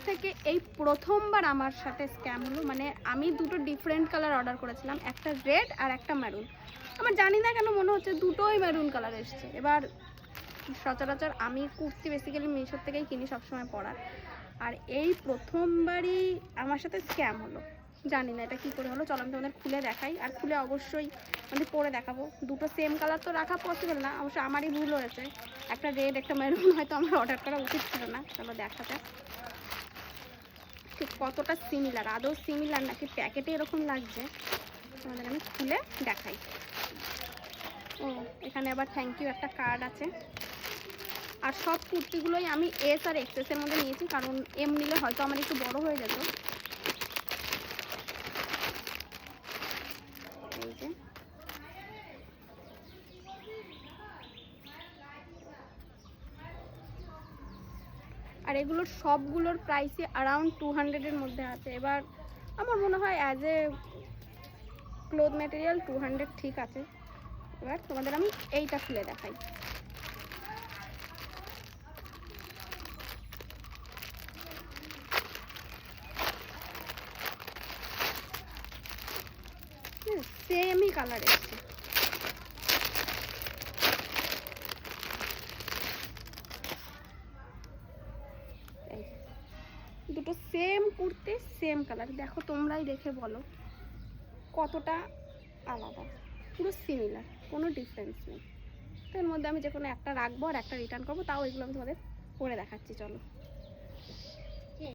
থেকে এই প্রথমবার আমার সাথে স্ক্যাম হলো। মানে আমি দুটো ডিফারেন্ট কালার অর্ডার করেছিলাম, একটা রেড আর একটা মেরুন। আমার জানি না কেন মনে হচ্ছে দুটোই মেরুন কালার এসছে। এবার সচরাচর আমি কুর্তি বেসিক্যালি মিশোর থেকেই কিনি সবসময় পরার, আর এই প্রথমবারই আমার সাথে স্ক্যাম হলো। জানি না এটা কী করে হলো, চলো আমি তোমাদের খুলে দেখাই। আর খুলে অবশ্যই মানে পরে দেখাবো। দুটো সেম কালার তো রাখা পসিবল না, অবশ্য আমারই ভুল হয়েছে। একটা রেড একটা মেরুন হয়তো আমার অর্ডার করা উচিত ছিল না। চলো দেখা যাক ঠিক কতটা সিমিলার, আদৌ সিমিলার নাকি প্যাকেটে এরকম লাগছে তোমাদের আমি খুলে দেখাই। ও এখানে আবার থ্যাংক ইউ একটা কার্ড আছে। আর সব কুর্তিগুলোই আমি এস আর এক্সেসের মধ্যে নিয়েছি, কারণ এম নিলে হয়তো আমার একটু বড় হয়ে যেত। এই যে আর এগুলোর সবগুলোর প্রাইসই অ্যারাউন্ড 200-এর মধ্যে আছে। এবার আমার মনে হয় অ্যাজ এ ক্লোথ ম্যাটেরিয়াল 200 ঠিক আছে। এবার তোমাদের আমি এইটা খুলে দেখাই। সেমই কালার এসছে। দুটো সেম কুর্তি সেম কালার, দেখো তোমরাই দেখে বলো কতটা আলাদা। পুরো সিমিলার, কোনো ডিফারেন্স নেই। তো এর মধ্যে আমি যে কোনো একটা রাখবো আর একটা রিটার্ন করবো, তাও এগুলো আমি তোমাদের পরে দেখাচ্ছি। চলো।